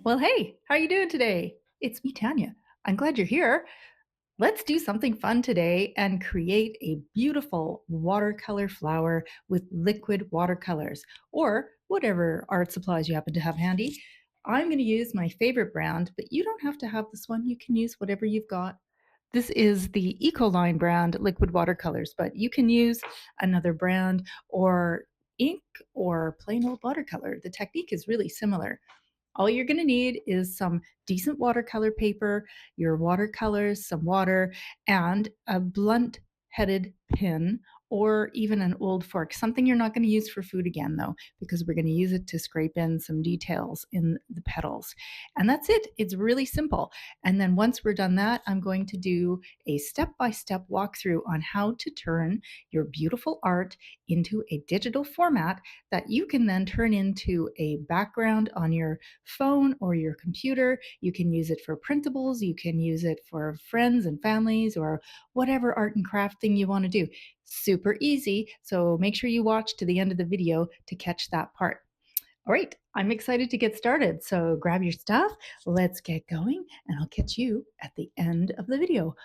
Well, hey, how are you doing today? It's me, Tanya. I'm glad you're here. Let's do something fun today and create a beautiful watercolor flower with liquid watercolors or whatever art supplies you happen to have handy. I'm going to use my favorite brand, but you don't have to have this one. You can use whatever you've got. This is the Ecoline brand liquid watercolors, but you can use another brand or ink or plain old watercolor. The technique is really similar. All you're going to need is some decent watercolor paper, your watercolors, some water, and a blunt headed pin or even an old fork. Something you're not going to use for food again, though, because we're going to use it to scrape in some details in the petals. And that's it. It's really simple. And then once we're done that, I'm going to do a step by step walkthrough on how to turn your beautiful art into a digital format that you can then turn into a background on your phone or your computer. You can use it for printables, you can use it for friends and families, or whatever art and craft thing you want to do. Super easy. So make sure you watch to the end of the video to catch that part. All right, I'm excited to get started. So grab your stuff, let's get going, and I'll catch you at the end of the video.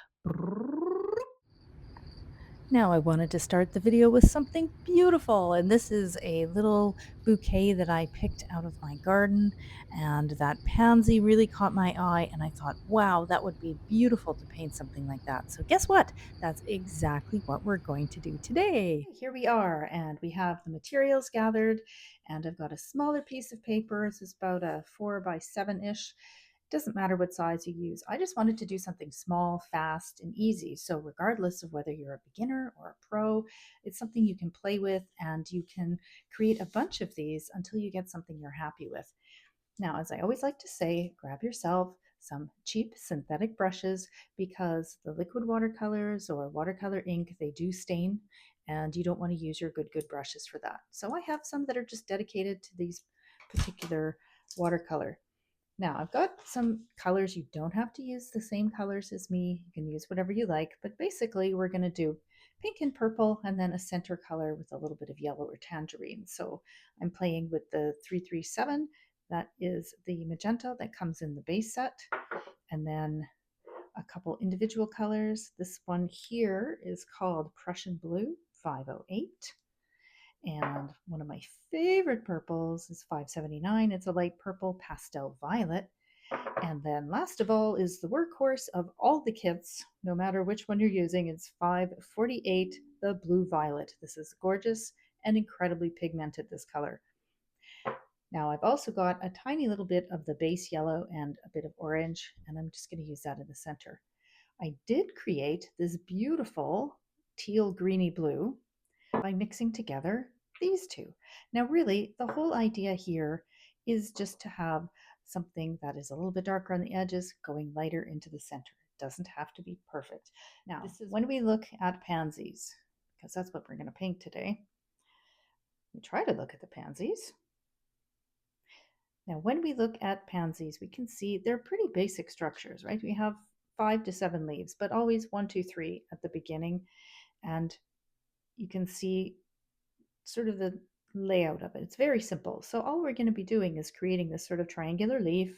Now I wanted to start the video with something beautiful, and this is a little bouquet that I picked out of my garden, and that pansy really caught my eye, and I thought, wow, that would be beautiful to paint something like that. So guess what? That's exactly what we're going to do today. Here we are, and we have the materials gathered, and I've got a smaller piece of paper. This is about a 4 by 7-ish. Doesn't matter what size you use. I just wanted to do something small, fast, and easy. So, regardless of whether you're a beginner or a pro, it's something you can play with and you can create a bunch of these until you get something you're happy with. Now, as I always like to say, grab yourself some cheap synthetic brushes because the liquid watercolors or watercolor ink, they do stain and you don't want to use your good brushes for that. So I have some that are just dedicated to these particular watercolor. Now I've got some colors. You don't have to use the same colors as me. You can use whatever you like, but basically we're going to do pink and purple and then a center color with a little bit of yellow or tangerine. So I'm playing with the 337. That is the magenta that comes in the base set. And then a couple individual colors. This one here is called Prussian Blue 508. And one of my favorite purples is 579. It's a light purple pastel violet. And then last of all is the workhorse of all the kits, no matter which one you're using. It's 548, the blue violet. This is gorgeous and incredibly pigmented, this color. Now I've also got a tiny little bit of the base yellow and a bit of orange, and I'm just going to use that in the center. I did create this beautiful teal greeny blue by mixing together these two. Now, really, the whole idea here is just to have something that is a little bit darker on the edges going lighter into the center. It doesn't have to be perfect. Now, this is when we look at pansies, because that's what we're going to paint today. We try to look at the pansies. Now, when we look at pansies, we can see they're pretty basic structures, right? We have 5 to 7 leaves, but always 1, 2, 3 at the beginning. And you can see sort of the layout of it. It's very simple. So all we're going to be doing is creating this sort of triangular leaf,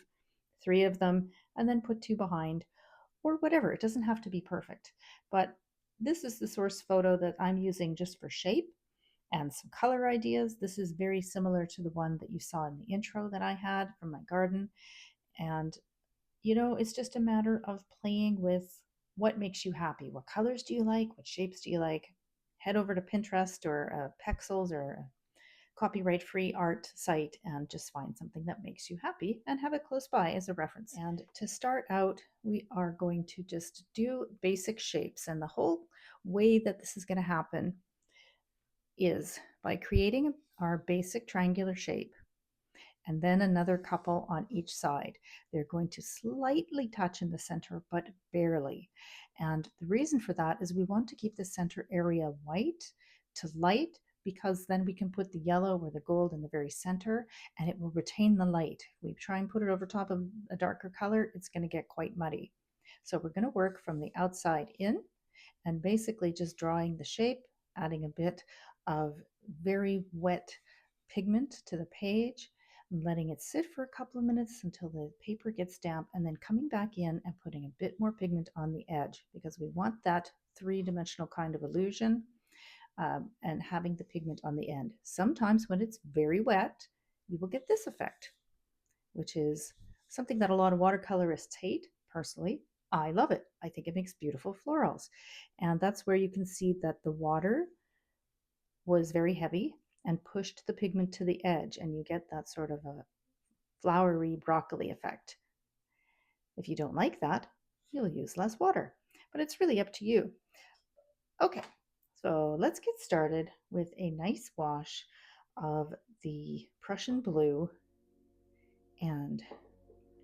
3 of them, and then put 2 behind or whatever. It doesn't have to be perfect. But this is the source photo that I'm using just for shape and some color ideas. This is very similar to the one that you saw in the intro that I had from my garden. And, it's just a matter of playing with what makes you happy. What colors do you like? What shapes do you like? Head over to Pinterest or Pexels or a copyright free art site and just find something that makes you happy and have it close by as a reference. And to start out, we are going to just do basic shapes. And the whole way that this is going to happen is by creating our basic triangular shape and then another couple on each side. They're going to slightly touch in the center, but barely. And the reason for that is we want to keep the center area white to light because then we can put the yellow or the gold in the very center and it will retain the light. If we try and put it over top of a darker color, it's going to get quite muddy. So we're going to work from the outside in and basically just drawing the shape, adding a bit of very wet pigment to the page, letting it sit for a couple of minutes until the paper gets damp, and then coming back in and putting a bit more pigment on the edge because we want that three-dimensional kind of illusion, and having the pigment on the end. Sometimes when it's very wet, you will get this effect, which is something that a lot of watercolorists hate. Personally, I love it. I think it makes beautiful florals. And that's where you can see that the water was very heavy and pushed the pigment to the edge, and you get that sort of a flowery broccoli effect. If you don't like that, you'll use less water, but it's really up to you. Okay, so let's get started with a nice wash of the Prussian blue, and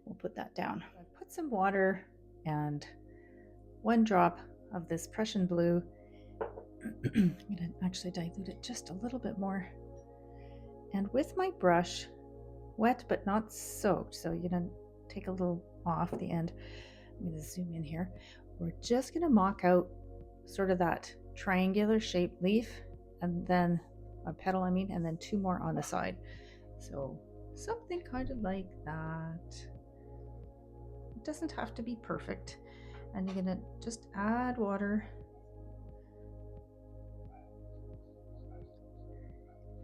we'll put that down. I put some water and 1 drop of this Prussian blue. I'm going to actually dilute it just a little bit more. And with my brush, wet but not soaked, so you're going to take a little off the end. I'm going to zoom in here. We're just going to mock out sort of that triangular shaped leaf, and then a petal, and then 2 more on the side. So something kind of like that. It doesn't have to be perfect. And you're going to just add water.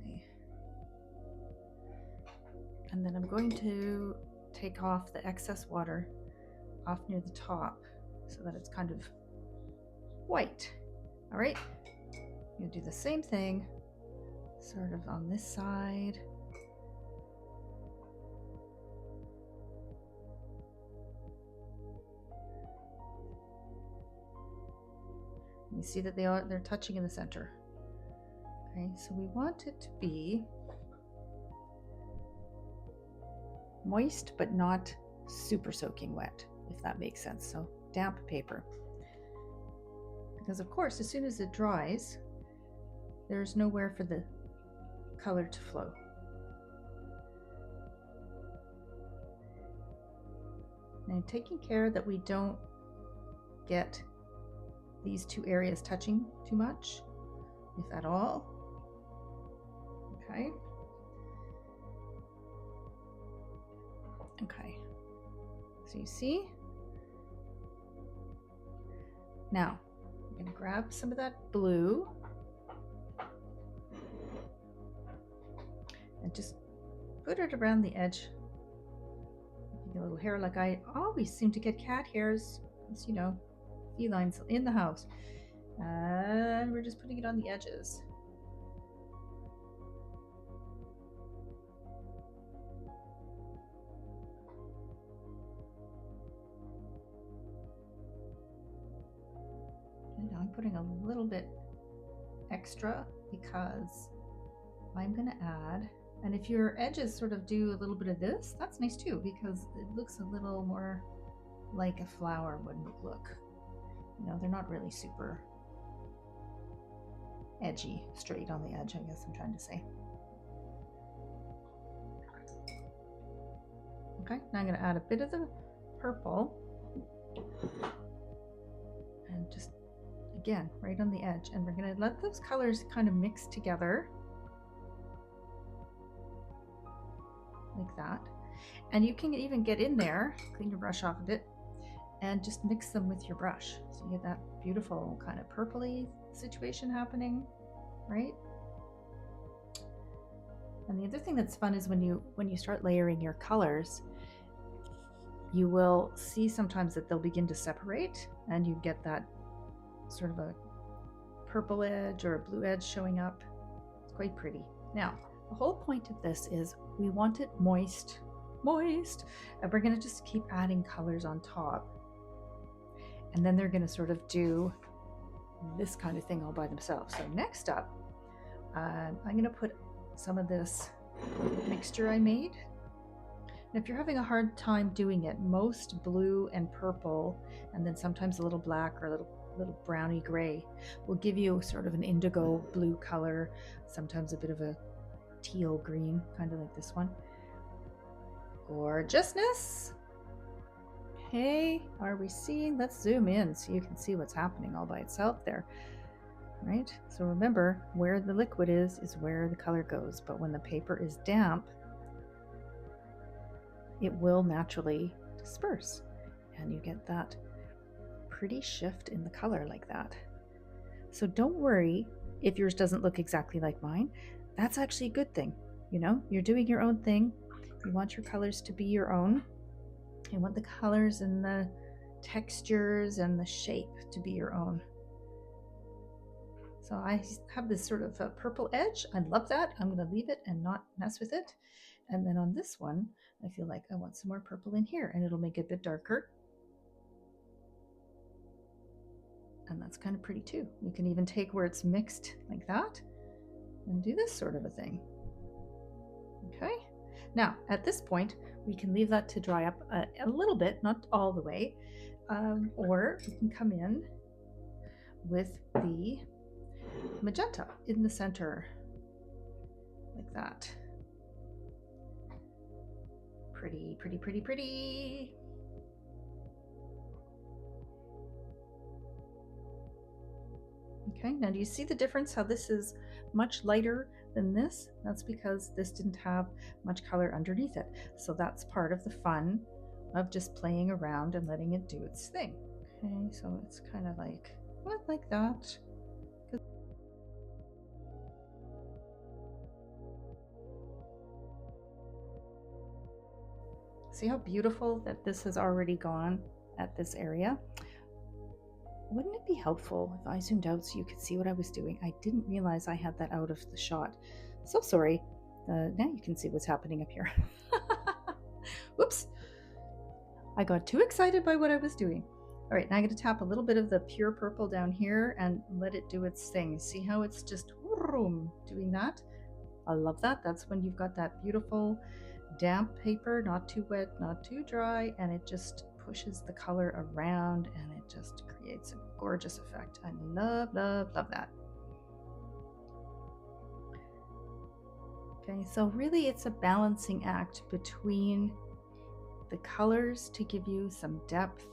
Okay. And then I'm going to take off the excess water off near the top so that it's kind of white. All right, you do the same thing sort of on this side. You see that they're touching in the center. Okay, so we want it to be moist but not super soaking wet, if that makes sense. So damp paper. Because of course, as soon as it dries, there's nowhere for the color to flow. And taking care that we don't get these 2 areas touching too much, if at all. Okay. Okay. So you see? Now, I'm going to grab some of that blue and just put it around the edge. A little hair, like I always seem to get cat hairs, as you know, felines in the house. And we're just putting it on the edges. And now I'm putting a little bit extra because I'm going to add, and if your edges sort of do a little bit of this, that's nice too, because it looks a little more like a flower would look. You know, they're not really super edgy, straight on the edge, I guess I'm trying to say. Okay, now I'm going to add a bit of the purple, and just again right on the edge, and we're going to let those colors kind of mix together like that. And you can even get in there, clean your brush off a bit, and just mix them with your brush, so you get that beautiful kind of purpley situation happening, right? And the other thing that's fun is when you start layering your colors, you will see sometimes that they'll begin to separate, and you get that sort of a purple edge or a blue edge showing up. It's quite pretty. Now, the whole point of this is we want it moist, and we're going to just keep adding colors on top. And then they're going to sort of do this kind of thing all by themselves. So next up, I'm going to put some of this mixture I made. And if you're having a hard time doing it, most blue and purple, and then sometimes a little black or a little browny gray, will give you sort of an indigo blue color, sometimes a bit of a teal green, kind of like this one. Gorgeousness. Okay, are we seeing? Let's zoom in so you can see what's happening all by itself there, right? So remember, where the liquid is where the color goes, but when the paper is damp, it will naturally disperse and you get that pretty shift in the color like that. So don't worry if yours doesn't look exactly like mine. That's actually a good thing. You know, you're doing your own thing. You want your colors to be your own. You want the colors and the textures and the shape to be your own. So I have this sort of a purple edge. I love that. I'm going to leave it and not mess with it. And then on this one, I feel like I want some more purple in here, and it'll make it a bit darker. And that's kind of pretty too. You can even take where it's mixed like that and do this sort of a thing. Okay. Now, at this point, we can leave that to dry up a little bit, not all the way, or we can come in with the magenta in the center like that. Pretty, pretty, pretty, pretty. Okay, now do you see the difference, how this is much lighter than this? That's because this didn't have much color underneath it. So that's part of the fun of just playing around and letting it do its thing. Okay, so it's kind of like that. See how beautiful that this has already gone at this area? Wouldn't it be helpful if I zoomed out so you could see what I was doing? I didn't realize I had that out of the shot. So sorry. Now you can see what's happening up here. Whoops. I got too excited by what I was doing. All right, now I'm going to tap a little bit of the pure purple down here and let it do its thing. See how it's just doing that? I love that. That's when you've got that beautiful damp paper, not too wet, not too dry, and it just pushes the color around and it just creates a gorgeous effect. I love, love, love that. Okay, so really it's a balancing act between the colors to give you some depth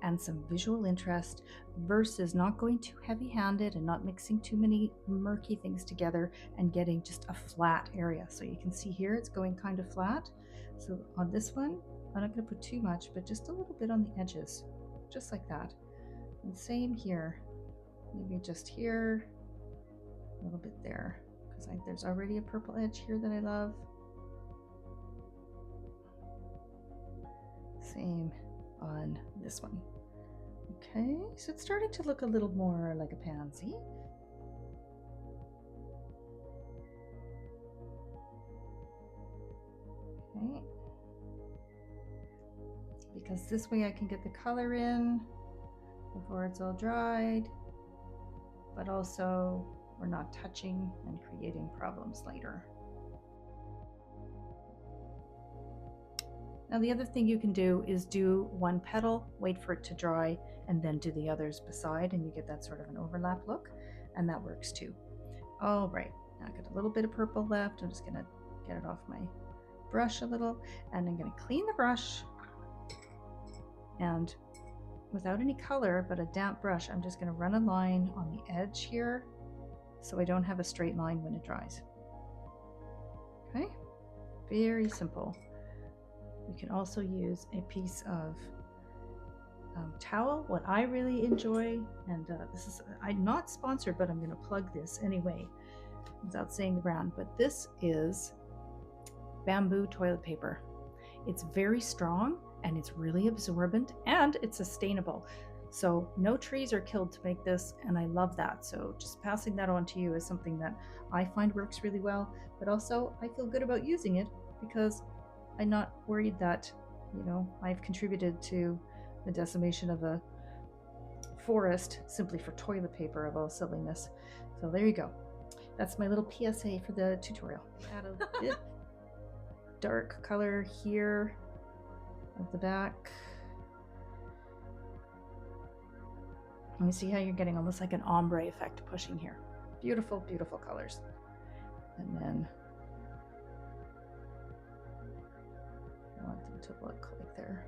and some visual interest versus not going too heavy-handed and not mixing too many murky things together and getting just a flat area. So you can see here it's going kind of flat. So on this one, I'm not going to put too much, but just a little bit on the edges, just like that. And same here, maybe just here, a little bit there, because there's already a purple edge here that I love. Same on this one. Okay, so it's starting to look a little more like a pansy. Okay. Because this way I can get the color in before it's all dried, but also we're not touching and creating problems later. Now the other thing you can do is do one petal, wait for it to dry, and then do the others beside, and you get that sort of an overlap look, and that works too. All right, now I've got a little bit of purple left. I'm just gonna get it off my brush a little, and I'm gonna clean the brush, and without any color, but a damp brush, I'm just gonna run a line on the edge here, so I don't have a straight line when it dries. Okay, very simple. You can also use a piece of towel. What I really enjoy, and this is, I'm not sponsored, but I'm going to plug this anyway without saying the brand, but this is bamboo toilet paper. It's very strong and it's really absorbent and it's sustainable. So no trees are killed to make this, and I love that. So just passing that on to you is something that I find works really well, but also I feel good about using it because I'm not worried that, you know, I've contributed to the decimation of a forest simply for toilet paper of all silliness. So there you go. That's my little PSA for the tutorial. Add a bit dark color here at the back. And you see how you're getting almost like an ombre effect pushing here. Beautiful, beautiful colors. And then I want them to look like they're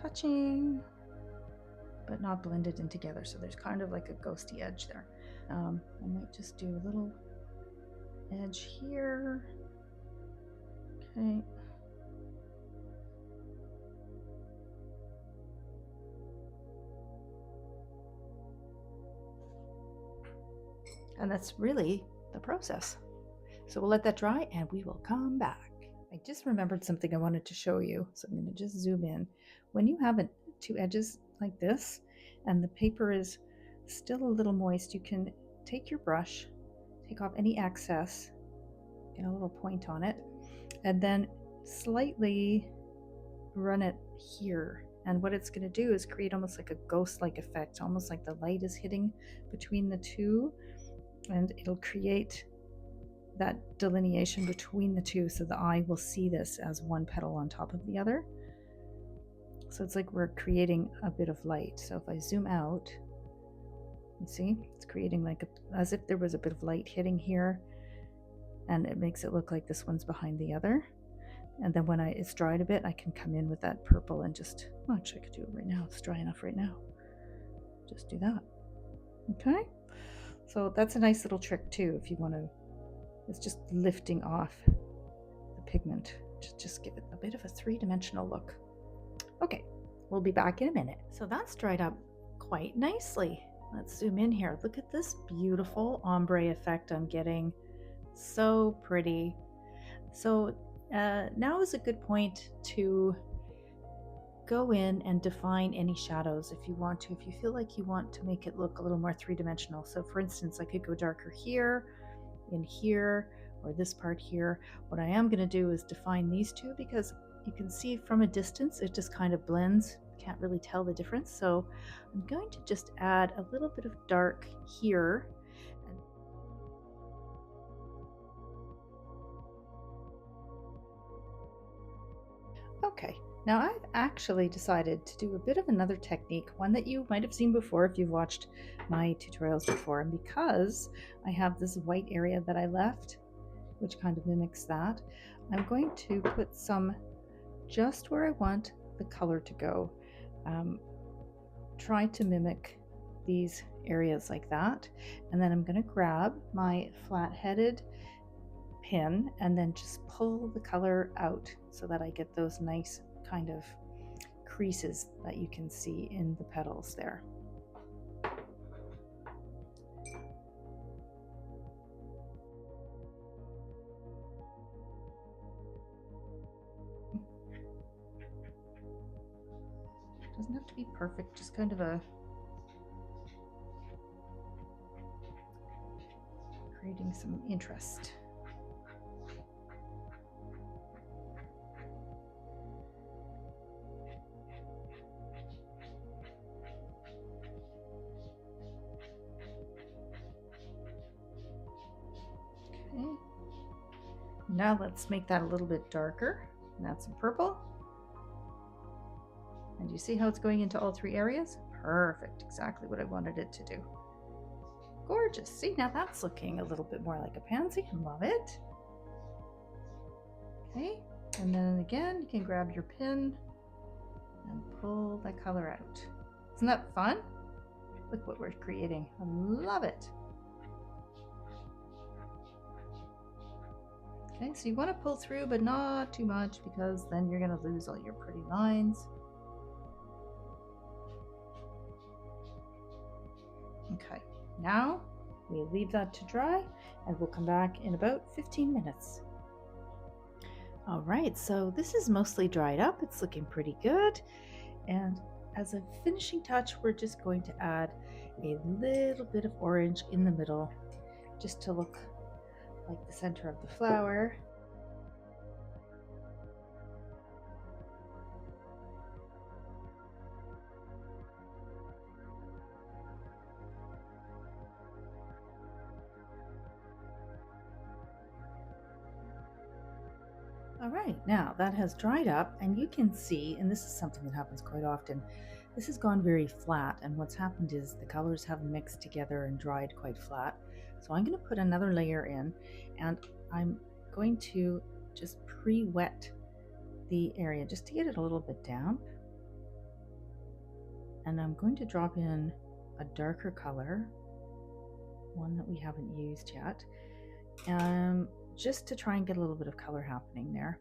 touching, but not blended in together. So there's kind of like a ghosty edge there. I might just do a little edge here. Okay. And that's really the process. So we'll let that dry and we will come back. I just remembered something I wanted to show you. So I'm going to just zoom in. When you have two edges like this and the paper is still a little moist, you can take your brush, take off any excess, get a little point on it, and then slightly run it here. And what it's going to do is create almost like a ghost-like effect, almost like the light is hitting between the two, and it'll create that delineation between the two, so the eye will see this as one petal on top of the other. So it's like we're creating a bit of light. So if I zoom out, you see it's creating like as if there was a bit of light hitting here, and it makes it look like this one's behind the other. And then when it's dried a bit, I can come in with that purple and just, well, actually I could do it right now, it's dry enough right now, just do that. Okay, so that's a nice little trick too if you want to. It's just lifting off the pigment to just give it a bit of a three-dimensional look. Okay, we'll be back in a minute. So that's dried up quite nicely. Let's zoom in here. Look at this beautiful ombre effect I'm getting. So pretty. So now is a good point to go in and define any shadows if you want to, if you feel like you want to make it look a little more three-dimensional. So for instance, I could go darker here, in here, or this part here. What I am going to do is define these two, because you can see from a distance it just kind of blends, can't really tell the difference. So I'm going to just add a little bit of dark here. Okay, now I've actually decided to do a bit of another technique, one that you might have seen before if you've watched my tutorials before. And because I have this white area that I left, which kind of mimics that, I'm going to put some just where I want the color to go. Try to mimic these areas like that. And then I'm going to grab my flat-headed pin and then just pull the color out so that I get those nice kind of creases that you can see in the petals there. Doesn't have to be perfect, just kind of creating some interest. Okay. Now let's make that a little bit darker. And add some purple. And you see how it's going into all three areas? Perfect, exactly what I wanted it to do. Gorgeous. See, now that's looking a little bit more like a pansy. Love it. Okay, and then again, you can grab your pin and pull that color out. Isn't that fun? Look what we're creating. I love it. Okay, so you want to pull through, but not too much, because then you're going to lose all your pretty lines. Okay, now we leave that to dry and we'll come back in about 15 minutes. All right, so this is mostly dried up. It's looking pretty good. And as a finishing touch, we're just going to add a little bit of orange in the middle, just to look like the center of the flower. All right, now that has dried up, and you can see, and this is something that happens quite often, this has gone very flat, and what's happened is the colors have mixed together and dried quite flat. So I'm going to put another layer in, and I'm going to just pre-wet the area just to get it a little bit damp. And I'm going to drop in a darker color, one that we haven't used yet, just to try and get a little bit of color happening there.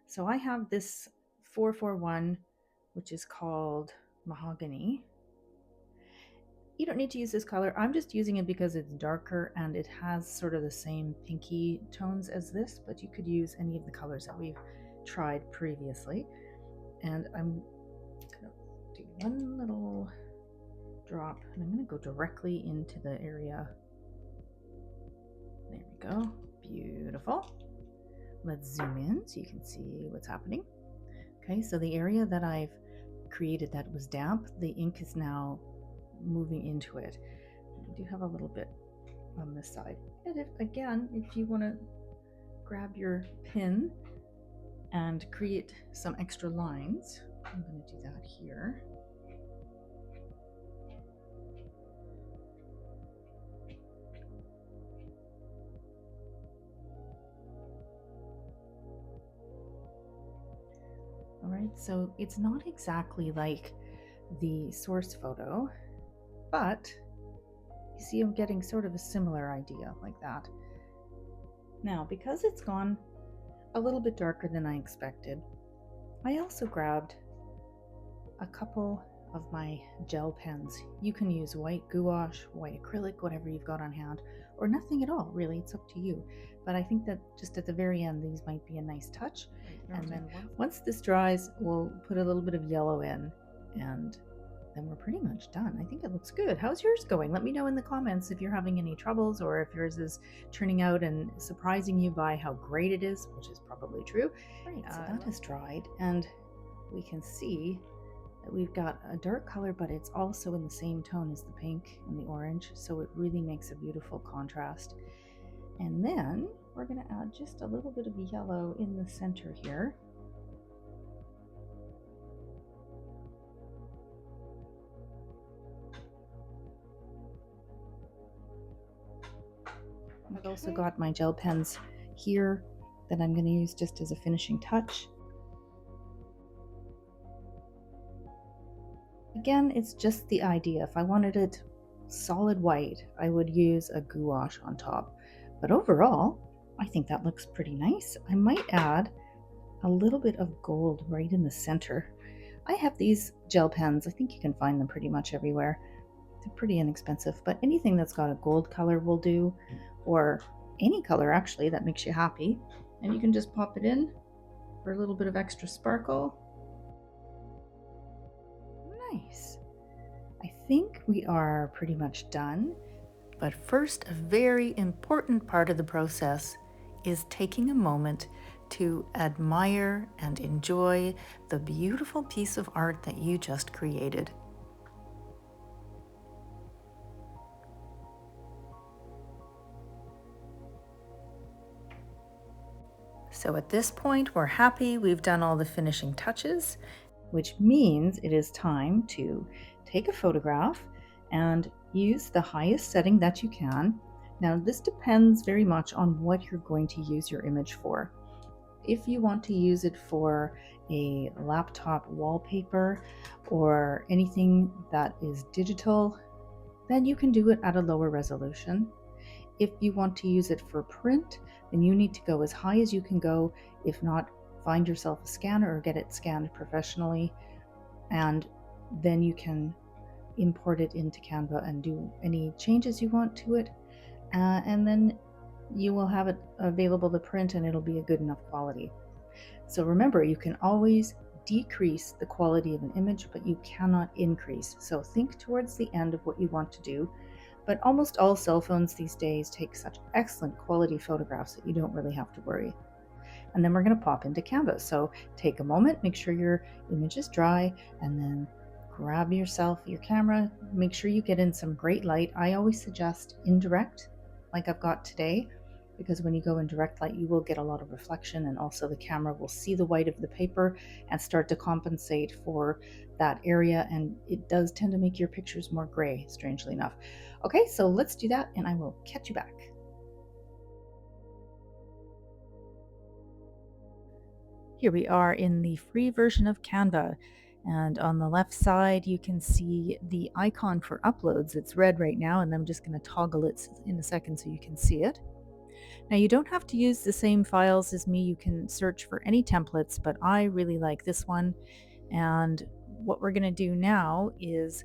So I have this 441, which is called Mahogany. You don't need to use this color. I'm just using it because it's darker and it has sort of the same pinky tones as this, but you could use any of the colors that we've tried previously. And I'm gonna do one little drop and I'm gonna go directly into the area. There we go, beautiful. Let's zoom in so you can see what's happening. Okay, so the area that I've created that was damp, the ink is now moving into it. I do have a little bit on this side. And if you want to grab your pen and create some extra lines, I'm going to do that here. All right, so it's not exactly like the source photo, but you see I'm getting sort of a similar idea like that. Now, because it's gone a little bit darker than I expected, I also grabbed a couple of my gel pens. You can use white gouache, white acrylic, whatever you've got on hand, or nothing at all, really, it's up to you. But I think that just at the very end, these might be a nice touch. And then once this dries, we'll put a little bit of yellow in, and then we're pretty much done. I think it looks good. How's yours going? Let me know in the comments if you're having any troubles or if yours is turning out and surprising you by how great it is, which is probably true. Right, so that has dried, and we can see that we've got a dark color, but it's also in the same tone as the pink and the orange, so it really makes a beautiful contrast. And then we're going to add just a little bit of yellow in the center here. I've also got my gel pens here that I'm going to use just as a finishing touch. Again, it's just the idea. If I wanted it solid white, I would use a gouache on top. But overall, I think that looks pretty nice. I might add a little bit of gold right in the center. I have these gel pens. I think you can find them pretty much everywhere. They're pretty inexpensive, but anything that's got a gold color will do, or any color actually that makes you happy. And you can just pop it in for a little bit of extra sparkle. Nice. I think we are pretty much done. But first, a very important part of the process is taking a moment to admire and enjoy the beautiful piece of art that you just created. So at this point, we're happy. We've done all the finishing touches, which means it is time to take a photograph and use the highest setting that you can. Now, this depends very much on what you're going to use your image for. If you want to use it for a laptop wallpaper or anything that is digital, then you can do it at a lower resolution. If you want to use it for print, then you need to go as high as you can go. If not, find yourself a scanner or get it scanned professionally, and then you can import it into Canva and do any changes you want to it, and then you will have it available to print and it'll be a good enough quality. So remember, you can always decrease the quality of an image, but you cannot increase. So think towards the end of what you want to do. But almost all cell phones these days take such excellent quality photographs that you don't really have to worry. And then we're going to pop into Canva. So take a moment, make sure your image is dry, and then grab yourself your camera. Make sure you get in some great light. I always suggest indirect, like I've got today, because when you go in direct light, you will get a lot of reflection, and also the camera will see the white of the paper and start to compensate for that area, and it does tend to make your pictures more gray, strangely enough. Okay, so let's do that, and I will catch you back. Here we are in the free version of Canva, and on the left side you can see the icon for uploads. It's red right now, and I'm just going to toggle it in a second so you can see it. Now, you don't have to use the same files as me. You can search for any templates, but I really like this one. And what we're going to do now is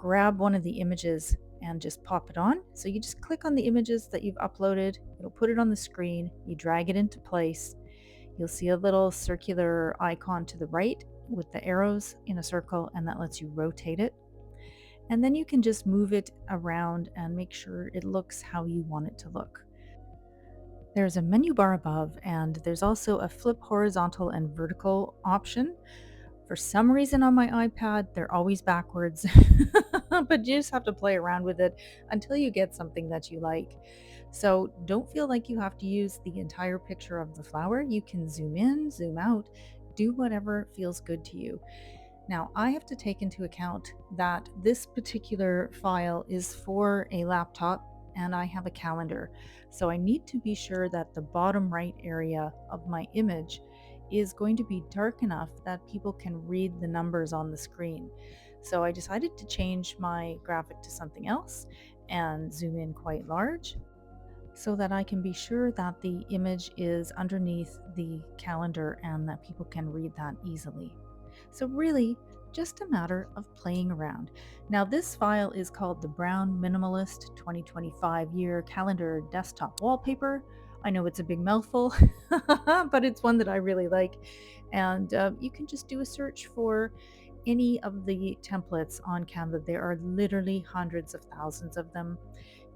grab one of the images and just pop it on. So you just click on the images that you've uploaded, it'll put it on the screen, you drag it into place. You'll see a little circular icon to the right with the arrows in a circle, and that lets you rotate it. And then you can just move it around and make sure it looks how you want it to look. There's a menu bar above, and there's also a flip horizontal and vertical option. For some reason on my iPad, they're always backwards, but you just have to play around with it until you get something that you like. So don't feel like you have to use the entire picture of the flower. You can zoom in, zoom out, do whatever feels good to you. Now, I have to take into account that this particular file is for a laptop and I have a calendar. So I need to be sure that the bottom right area of my image is going to be dark enough that people can read the numbers on the screen. So I decided to change my graphic to something else and zoom in quite large so that I can be sure that the image is underneath the calendar and that people can read that easily. So really, just a matter of playing around. Now this file is called the Brown Minimalist 2025 Year Calendar Desktop Wallpaper. I know it's a big mouthful, but it's one that I really like. And you can just do a search for any of the templates on Canva. There are literally hundreds of thousands of them.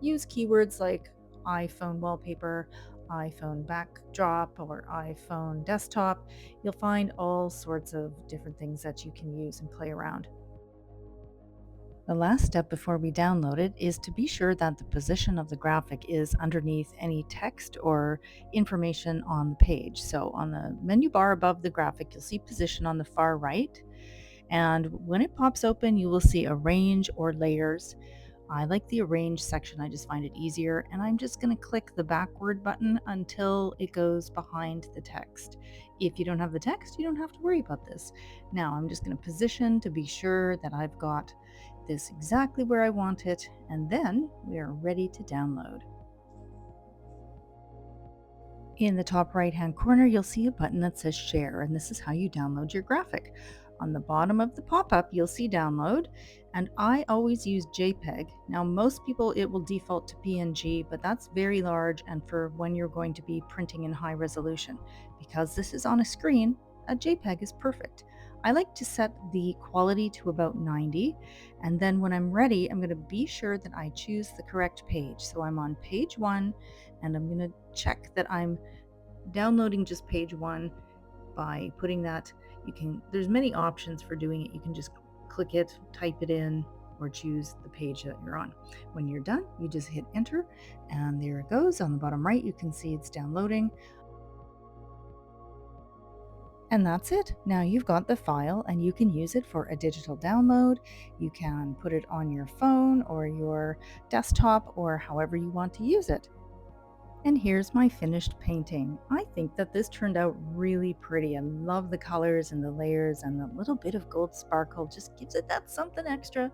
Use keywords like iPhone wallpaper, iPhone backdrop, or iPhone desktop. You'll find all sorts of different things that you can use and play around. The last step before we download it is to be sure that the position of the graphic is underneath any text or information on the page. So on the menu bar above the graphic, you'll see position on the far right. And when it pops open, you will see arrange or layers. I like the arrange section, I just find it easier, and I'm just going to click the backward button until it goes behind the text. If you don't have the text, you don't have to worry about this. Now I'm just going to position to be sure that I've got this exactly where I want it, and then we are ready to download. In the top right hand corner, you'll see a button that says share, and this is how you download your graphic. On the bottom of the pop-up, you'll see download, and I always use JPEG. Now, most people, it will default to PNG, but that's very large and for when you're going to be printing in high resolution. Because this is on a screen, a JPEG is perfect. I like to set the quality to about 90, and then when I'm ready, I'm going to be sure that I choose the correct page. So I'm on page 1, and I'm going to check that I'm downloading just page 1 by putting that. There's many options for doing it. You can just click it, type it in, or choose the page that you're on. When you're done, you just hit enter, and there it goes. On the bottom right, you can see it's downloading. And that's it. Now you've got the file and you can use it for a digital download. You can put it on your phone or your desktop or however you want to use it. And here's my finished painting. I think that this turned out really pretty. I love the colors and the layers, and the little bit of gold sparkle just gives it that something extra.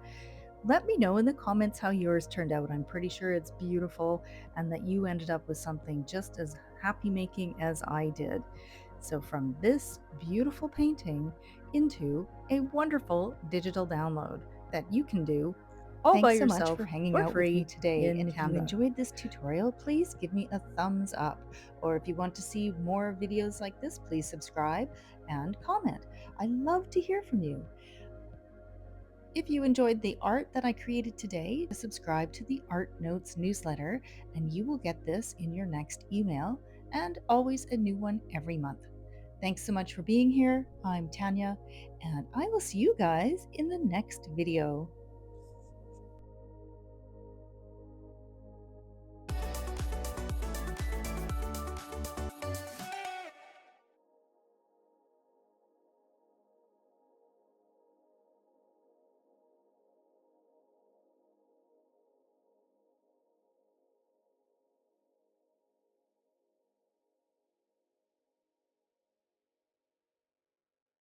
Let me know in the comments how yours turned out. I'm pretty sure it's beautiful and that you ended up with something just as happy making as I did. So from this beautiful painting into a wonderful digital download that you can do all by yourself. Thanks so much for hanging out with me today. And if you enjoyed this tutorial, please give me a thumbs up. Or if you want to see more videos like this, please subscribe and comment. I love to hear from you. If you enjoyed the art that I created today, subscribe to the Art Notes newsletter and you will get this in your next email, and always a new one every month. Thanks so much for being here. I'm Tanya, and I will see you guys in the next video.